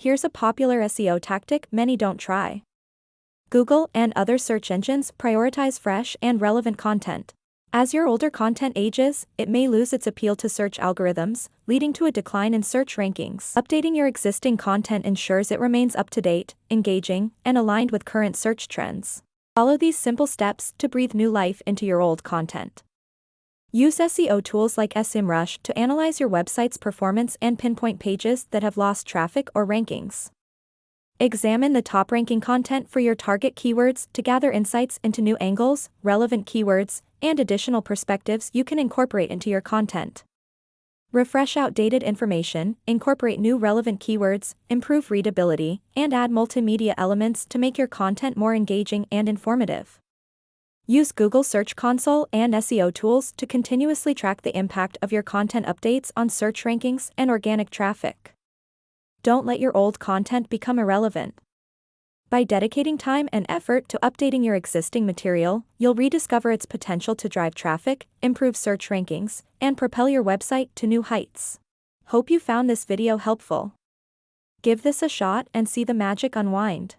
Here's a popular SEO tactic many don't try. Google and other search engines prioritize fresh and relevant content. As your older content ages, it may lose its appeal to search algorithms, leading to a decline in search rankings. Updating your existing content ensures it remains up to date, engaging, and aligned with current search trends. Follow these simple steps to breathe new life into your old content. Use SEO tools like SEMrush to analyze your website's performance and pinpoint pages that have lost traffic or rankings. Examine the top-ranking content for your target keywords to gather insights into new angles, relevant keywords, and additional perspectives you can incorporate into your content. Refresh outdated information, incorporate new relevant keywords, improve readability, and add multimedia elements to make your content more engaging and informative. Use Google Search Console and SEO tools to continuously track the impact of your content updates on search rankings and organic traffic. Don't let your old content become irrelevant. By dedicating time and effort to updating your existing material, you'll rediscover its potential to drive traffic, improve search rankings, and propel your website to new heights. Hope you found this video helpful. Give this a shot and see the magic unwind.